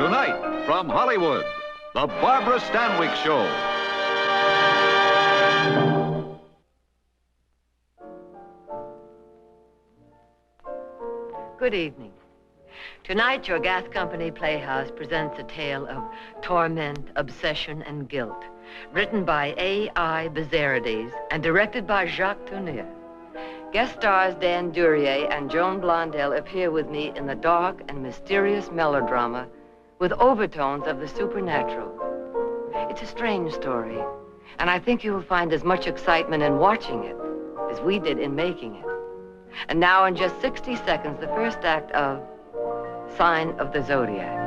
Tonight, from Hollywood, The Barbara Stanwyck Show. Good evening. Tonight, your gas company Playhouse presents a tale of torment, obsession, and guilt, written by A.I. Bizarrides and directed by Jacques Tourneur. Guest stars Dan Duryea and Joan Blondell appear with me in the dark and mysterious melodrama with overtones of the supernatural. It's a strange story, and I think you will find as much excitement in watching it as we did in making it. And now, in just 60 seconds, the first act of Sign of the Zodiac.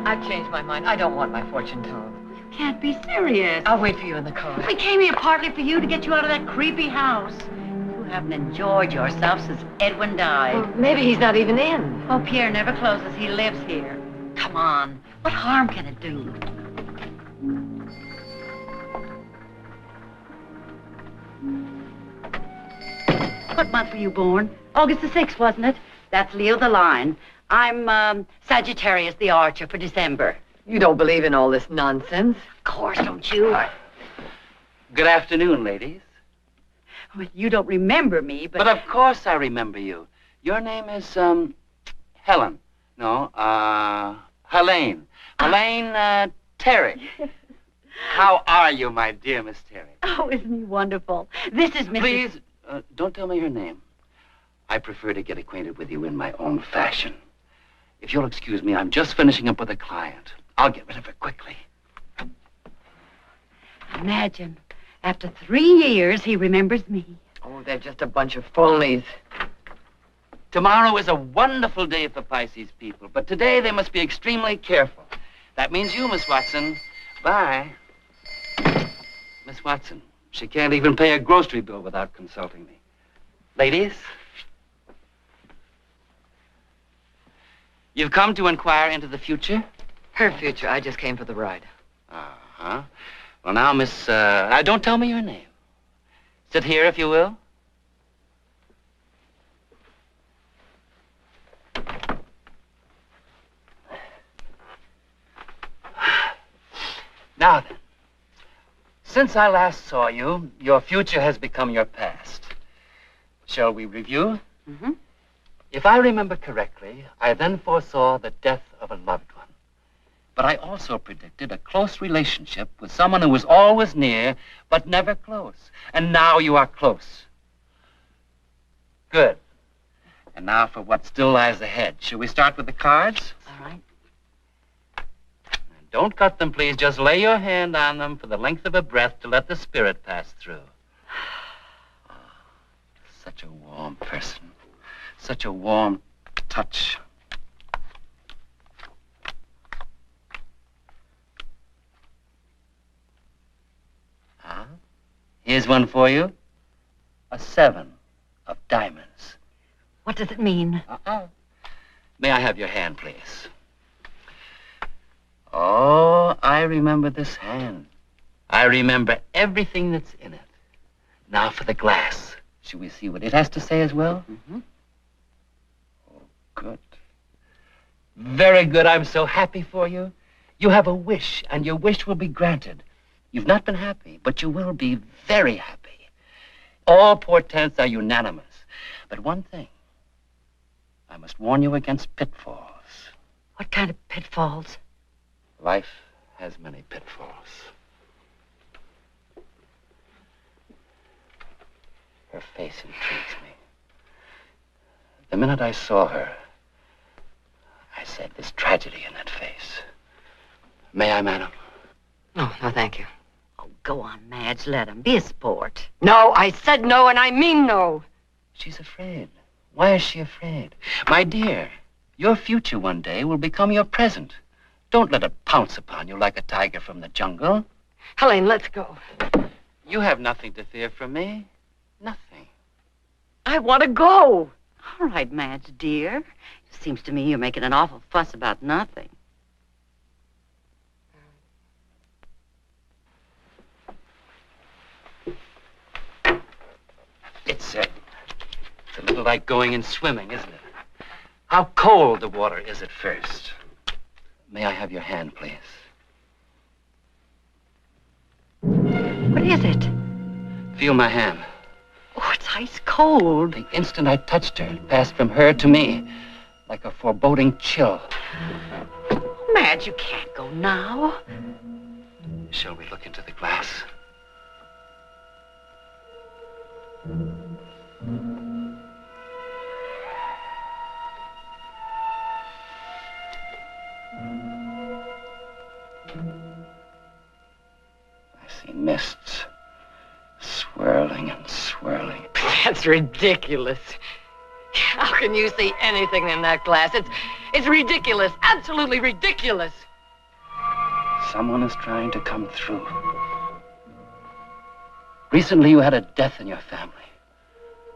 I've changed my mind. I don't want my fortune told. You can't be serious. I'll wait for you in the car. We came here partly for you to get you out of that creepy house. You haven't enjoyed yourself since Edwin died. Well, maybe he's not even in. Oh, Pierre never closes. He lives here. Come on. What harm can it do? What month were you born? August the 6th, wasn't it? That's Leo the Lion. I'm Sagittarius the Archer for December. You don't believe in all this nonsense. Of course, don't you? Good afternoon, ladies. Well, you don't remember me, but... But of course I remember you. Your name is, Helen. No, Helene. Helene, Terry. How are you, my dear Miss Terry? Oh, isn't he wonderful? This is Mrs... Please, don't tell me her name. I prefer to get acquainted with you in my own fashion. If you'll excuse me, I'm just finishing up with a client. I'll get rid of her quickly. Imagine, after 3 years, he remembers me. Oh, they're just a bunch of phonies. Tomorrow is a wonderful day for Pisces people, but today they must be extremely careful. That means you, Miss Watson. Bye. Miss Watson, she can't even pay a grocery bill without consulting me. Ladies? You've come to inquire into the future? Her future. I just came for the ride. Uh-huh. Well, now, Miss, don't tell me your name. Sit here, if you will. Now then, since I last saw you, your future has become your past. Shall we review? Mm-hmm. If I remember correctly, I then foresaw the death of a loved one. But I also predicted a close relationship with someone who was always near, but never close. And now you are close. Good. And now for what still lies ahead. Shall we start with the cards? All right. Don't cut them, please. Just lay your hand on them for the length of a breath to let the spirit pass through. Oh, such a warm person. Such a warm touch. Here's one for you. A 7 of diamonds. What does it mean? May I have your hand, please? Oh, I remember this hand. I remember everything that's in it. Now for the glass. Shall we see what it has to say as well? Mm-hmm. Oh, good. Very good. I'm so happy for you. You have a wish, and your wish will be granted. You've not been happy, but you will be very happy. All portents are unanimous. But one thing, I must warn you against pitfalls. What kind of pitfalls? Life has many pitfalls. Her face intrigues me. The minute I saw her, I said, there's tragedy in that face. May I, madam? No, no, thank you. Oh, go on, Madge. Let him. Be a sport. No, I said no, and I mean no. She's afraid. Why is she afraid? My dear, your future one day will become your present. Don't let it pounce upon you like a tiger from the jungle. Helene, let's go. You have nothing to fear from me. Nothing. I want to go. All right, Madge, dear. Seems to me you're making an awful fuss about nothing. It's a little like going in swimming, isn't it? How cold the water is at first. May I have your hand, please? What is it? Feel my hand. Oh, it's ice cold. The instant I touched her, it passed from her to me, like a foreboding chill. Madge, you can't go now. Shall we look into the glass? I see mists swirling and swirling. That's ridiculous. How can you see anything in that glass? It's ridiculous. Absolutely ridiculous. Someone is trying to come through. Recently, you had a death in your family.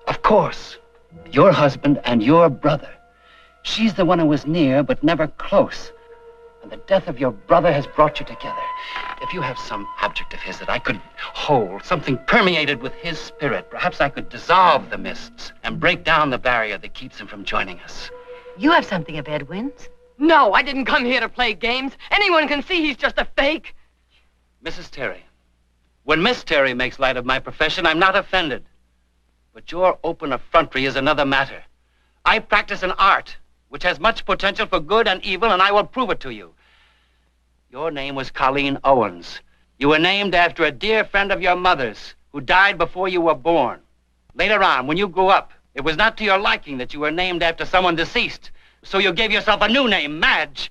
Of course, your husband and your brother. She's the one who was near, but never close. And the death of your brother has brought you together. If you have some object of his that I could hold, something permeated with his spirit, perhaps I could dissolve the mists and break down the barrier that keeps him from joining us. You have something of Edwin's? No, I didn't come here to play games. Anyone can see he's just a fake. Mrs. Terry, when Miss Terry makes light of my profession, I'm not offended. But your open effrontery is another matter. I practice an art which has much potential for good and evil, and I will prove it to you. Your name was Colleen Owens. You were named after a dear friend of your mother's who died before you were born. Later on, when you grew up, it was not to your liking that you were named after someone deceased. So you gave yourself a new name, Madge.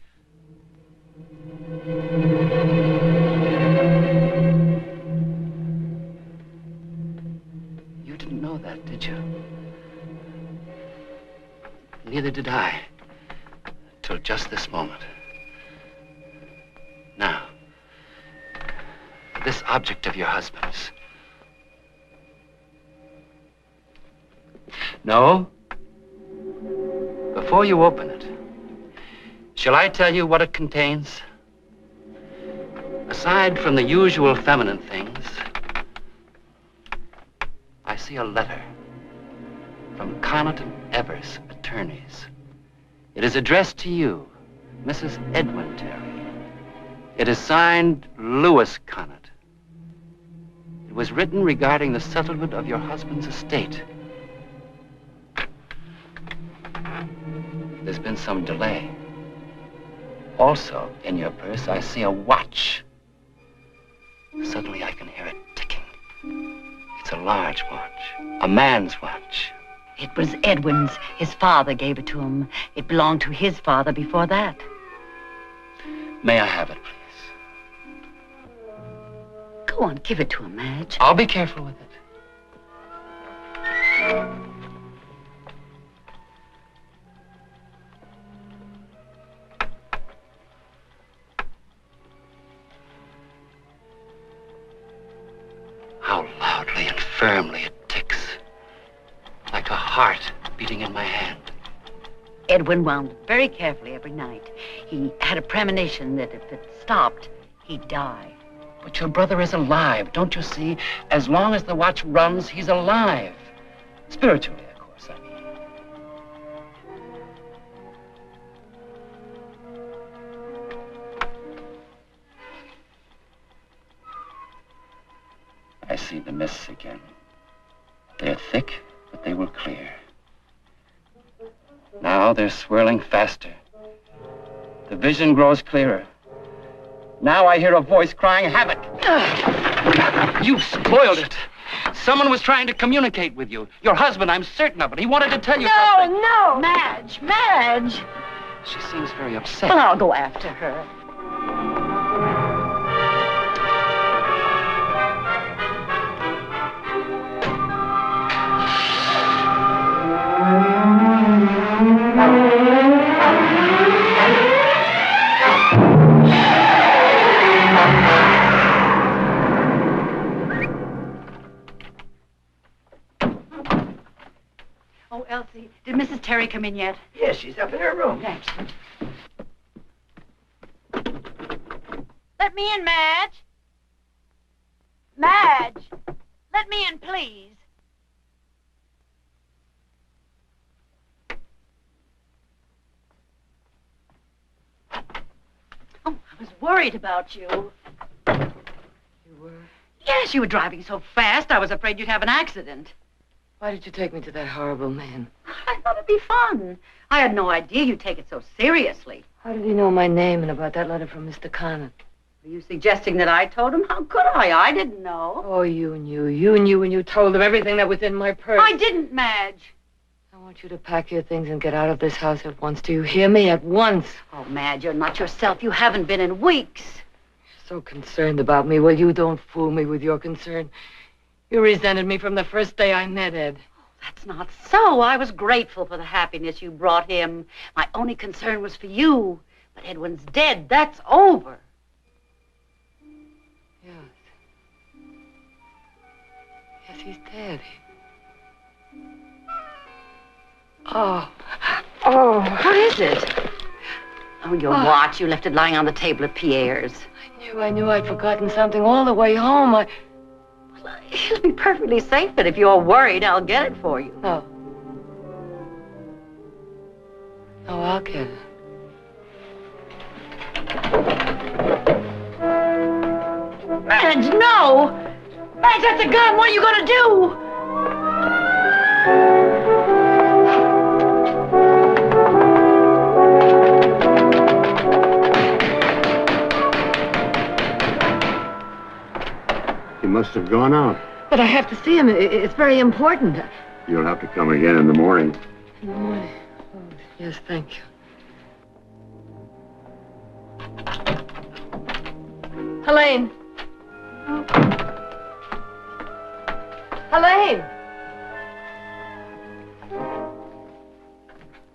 You didn't know that, did you? Neither did I. Till just this moment. Now, this object of your husband's. No. Before you open it, shall I tell you what it contains? Aside from the usual feminine things, I see a letter from Connaught and Evers, attorneys. It is addressed to you, Mrs. Edwin Terry. It is signed Louis Connaught. It was written regarding the settlement of your husband's estate. There's been some delay. Also, in your purse, I see a watch. Suddenly, I can hear it ticking. It's a large watch, a man's watch. It was Edwin's. His father gave it to him. It belonged to his father before that. May I have it, please? Go on, give it to him, Madge. I'll be careful with it. How loudly and firmly it ticks. Like a heart beating in my hand. Edwin wound it very carefully every night. He had a premonition that if it stopped, he'd die. But your brother is alive, don't you see? As long as the watch runs, he's alive. Spiritually, of course, I mean. I see the mists again. They're thick, but they will clear. Now they're swirling faster. The vision grows clearer. Now I hear a voice crying havoc. You spoiled it. Someone was trying to communicate with you. Your husband, I'm certain of it. He wanted to tell you something. No! Madge! Madge! She seems very upset. Well, I'll go after her. Elsie, did Mrs. Terry come in yet? Yes, she's up in her room. Thanks. Let me in, Madge. Madge, let me in, please. Oh, I was worried about you. You were? Yes, you were driving so fast, I was afraid you'd have an accident. Why did you take me to that horrible man? I thought it'd be fun. I had no idea you'd take it so seriously. How did he know my name and about that letter from Mr. Conant? Were you suggesting that I told him? How could I? I didn't know. Oh, you knew. You knew and you told him everything that was in my purse. I didn't, Madge. I want you to pack your things and get out of this house at once. Do you hear me? At once. Oh, Madge, you're not yourself. You haven't been in weeks. You're so concerned about me. Well, you don't fool me with your concern. You resented me from the first day I met Ed. That's not so. I was grateful for the happiness you brought him. My only concern was for you. But Edwin's dead. That's over. Yes. Yes, he's dead. Oh. What is it? Oh, your watch. You left it lying on the table at Pierre's. I knew I'd forgotten something all the way home. Well, it'll be perfectly safe, but if you're worried, I'll get it for you. No. No, I'll get it. Madge, no! Madge, that's a gun! What are you gonna do? He must have gone out. But I have to see him. It's very important. You'll have to come again in the morning. In the morning. Oh, yes, thank you. Helene. Helene.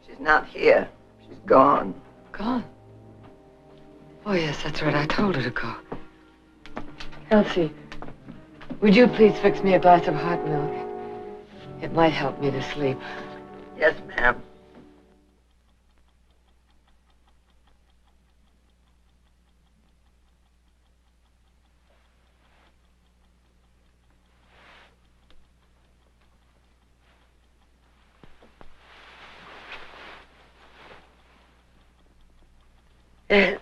She's not here. She's gone. Gone? Oh, yes, that's right. I told her to go. Elsie, would you please fix me a glass of hot milk? It might help me to sleep. Yes, ma'am. Ed.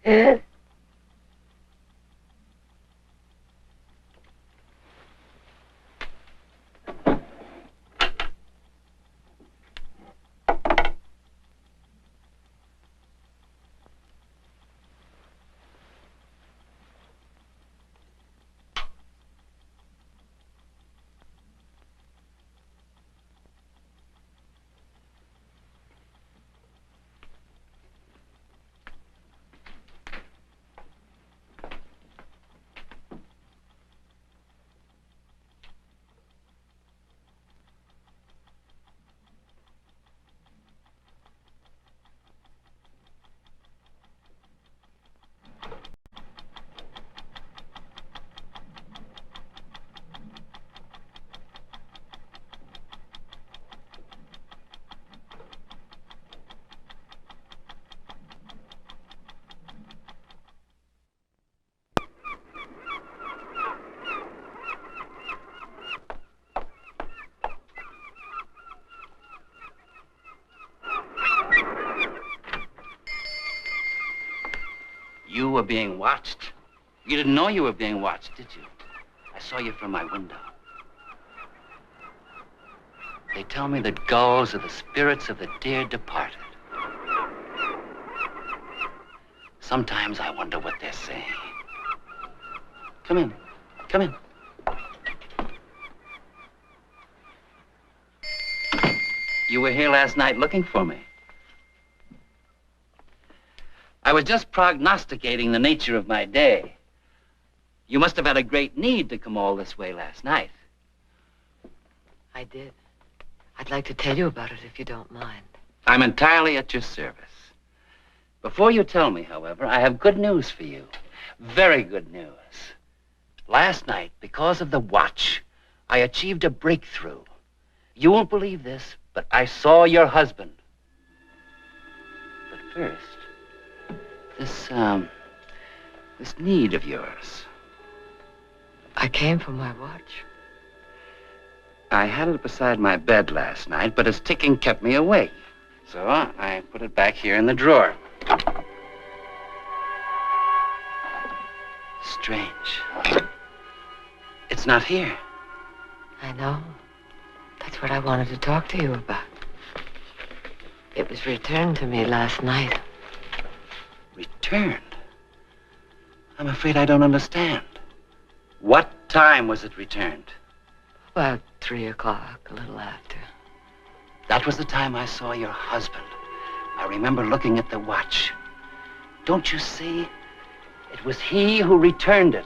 Ed. You were being watched? You didn't know you were being watched, did you? I saw you from my window. They tell me that gulls are the spirits of the dear departed. Sometimes I wonder what they're saying. Come in. Come in. You were here last night looking for me. I was just prognosticating the nature of my day. You must have had a great need to come all this way last night. I did. I'd like to tell you about it if you don't mind. I'm entirely at your service. Before you tell me, however, I have good news for you. Very good news. Last night, because of the watch, I achieved a breakthrough. You won't believe this, but I saw your husband. But first, this need of yours. I came for my watch. I had it beside my bed last night, but its ticking kept me awake. So I put it back here in the drawer. Strange. It's not here. I know. That's what I wanted to talk to you about. It was returned to me last night. Returned? I'm afraid I don't understand. What time was it returned? About 3 o'clock, a little after. That was the time I saw your husband. I remember looking at the watch. Don't you see? It was he who returned it.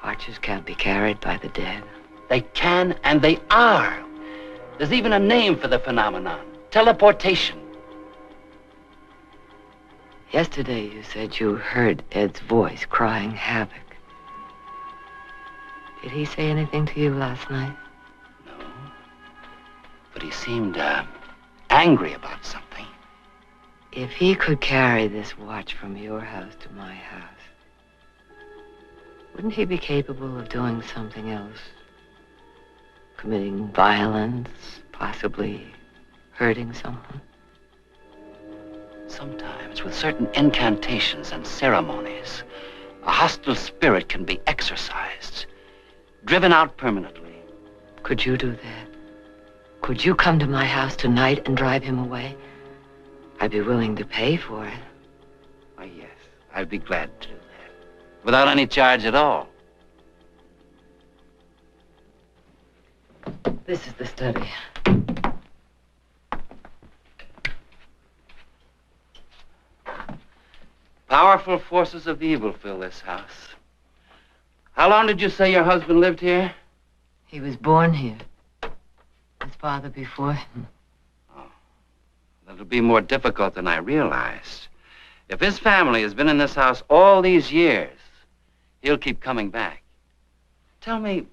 Watches can't be carried by the dead. They can, and they are. There's even a name for the phenomenon. Teleportation. Yesterday you said you heard Ed's voice crying havoc. Did he say anything to you last night? No. But he seemed, angry about something. If he could carry this watch from your house to my house, wouldn't he be capable of doing something else? Committing violence, possibly hurting someone? Sometimes, with certain incantations and ceremonies, a hostile spirit can be exorcised, driven out permanently. Could you do that? Could you come to my house tonight and drive him away? I'd be willing to pay for it. Why, yes, I'd be glad to do that. Without any charge at all. This is the study. Powerful forces of evil fill this house. How long did you say your husband lived here? He was born here. His father before him. Oh, that'll be more difficult than I realized. If his family has been in this house all these years, he'll keep coming back. Tell me,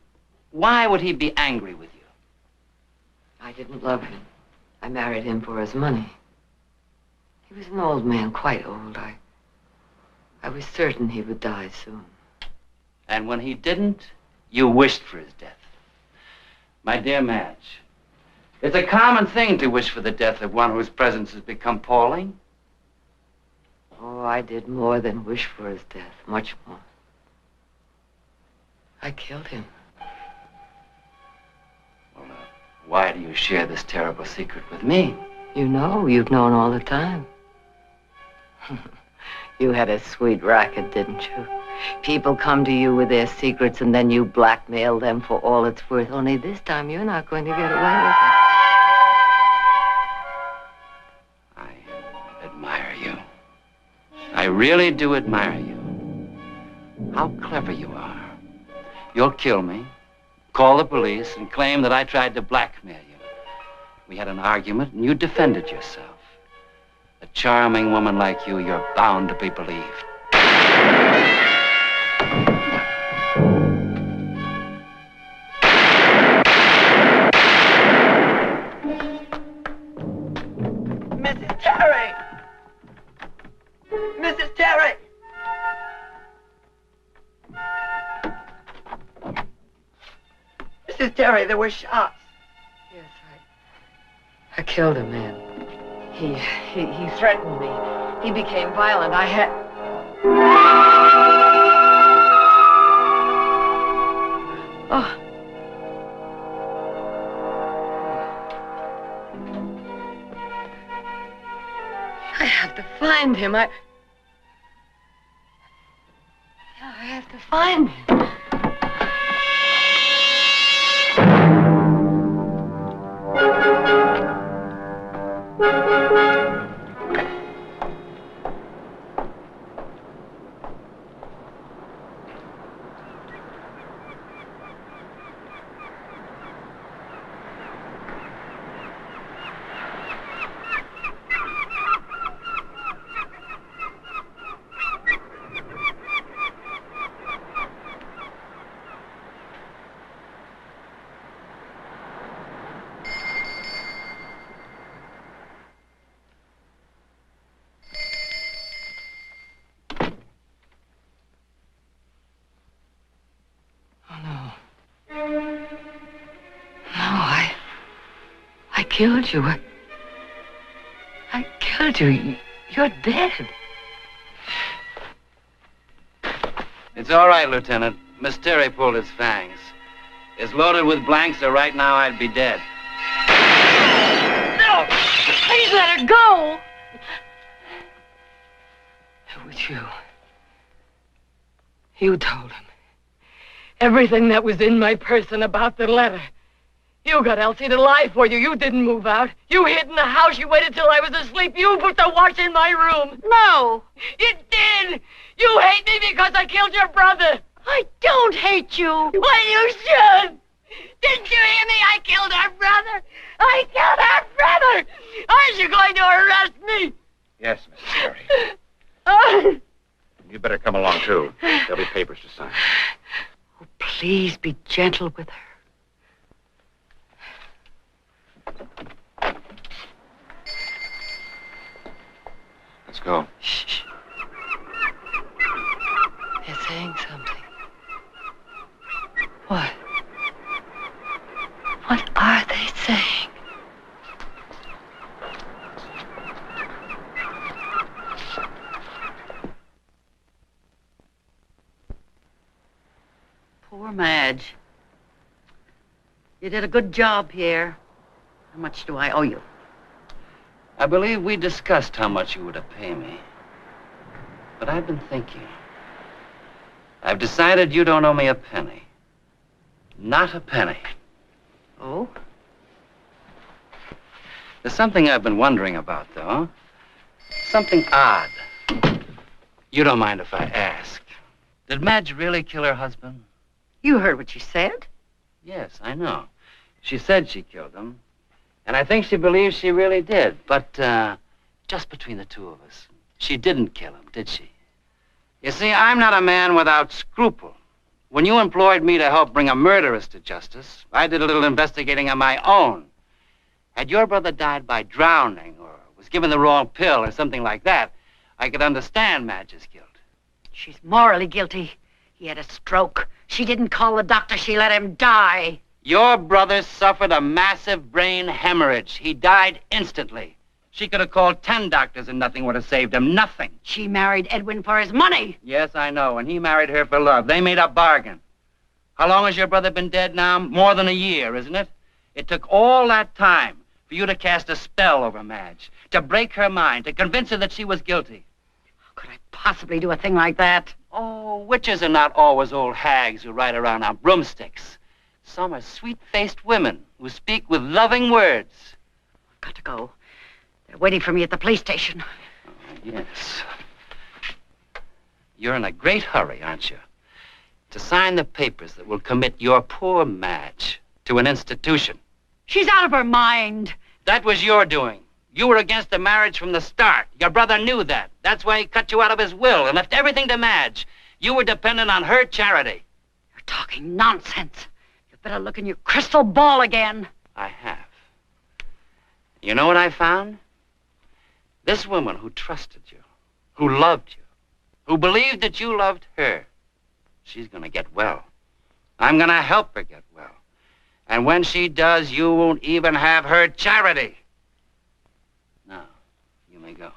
why would he be angry with you? I didn't love him. I married him for his money. He was an old man, quite old. I was certain he would die soon. And when he didn't, you wished for his death. My dear Madge, it's a common thing to wish for the death of one whose presence has become appalling. Oh, I did more than wish for his death, much more. I killed him. Well, why do you share this terrible secret with me? You know, you've known all the time. You had a sweet racket, didn't you? People come to you with their secrets and then you blackmail them for all it's worth. Only this time you're not going to get away with it. I admire you. I really do admire you. How clever you are. You'll kill me, call the police, and claim that I tried to blackmail you. We had an argument and you defended yourself. A charming woman like you, you're bound to be believed. Mrs. Terry! Mrs. Terry! Mrs. Terry, there were shots. Yes, I killed a man. He threatened me. He became violent. I had... Oh. I have to find him. I have to find him. killed you. I killed you. You're dead. It's all right, Lieutenant. Miss Terry pulled his fangs. It's loaded with blanks, so right now I'd be dead. No! Please let her go! It was you. You told him everything that was in my purse and about the letter. You got Elsie to lie for you. You didn't move out. You hid in the house. You waited till I was asleep. You put the watch in my room. No. You did. You hate me because I killed your brother. I don't hate you. Well, you should. Didn't you hear me? I killed her brother. I killed her brother. Aren't you going to arrest me? Yes, Miss Terry. You better come along, too. There'll be papers to sign. Oh, please be gentle with her. Let's go. Shh. They're saying something. What? What are they saying? Poor Madge. You did a good job, Pierre. How much do I owe you? I believe we discussed how much you were to pay me. But I've been thinking. I've decided you don't owe me a penny. Not a penny. Oh? There's something I've been wondering about, though. Something odd. You don't mind if I ask. Did Madge really kill her husband? You heard what she said. Yes, I know. She said she killed him. And I think she believes she really did. But, just between the two of us, she didn't kill him, did she? You see, I'm not a man without scruple. When you employed me to help bring a murderess to justice, I did a little investigating on my own. Had your brother died by drowning or was given the wrong pill or something like that, I could understand Madge's guilt. She's morally guilty. He had a stroke. She didn't call the doctor. She let him die. Your brother suffered a massive brain hemorrhage. He died instantly. She could have called 10 doctors and nothing would have saved him. Nothing. She married Edwin for his money. Yes, I know. And he married her for love. They made a bargain. How long has your brother been dead now? More than a year, isn't it? It took all that time for you to cast a spell over Madge, to break her mind, to convince her that she was guilty. How could I possibly do a thing like that? Oh, witches are not always old hags who ride around on broomsticks. Some are sweet-faced women who speak with loving words. I've got to go. They're waiting for me at the police station. Oh, yes. You're in a great hurry, aren't you? To sign the papers that will commit your poor Madge to an institution. She's out of her mind. That was your doing. You were against the marriage from the start. Your brother knew that. That's why he cut you out of his will and left everything to Madge. You were dependent on her charity. You're talking nonsense. You better look in your crystal ball again. I have. You know what I found? This woman who trusted you, who loved you, who believed that you loved her, she's gonna get well. I'm gonna help her get well. And when she does, you won't even have her charity. Now, you may go.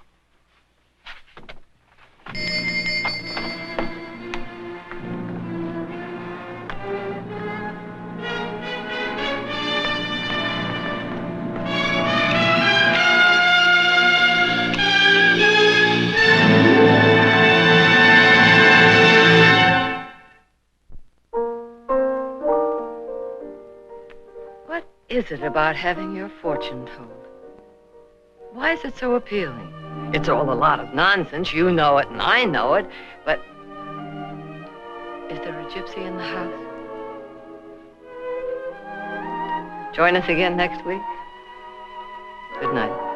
What is it about having your fortune told? Why is it so appealing? It's all a lot of nonsense. You know it and I know it, but is there a gypsy in the house? Join us again next week. Good night.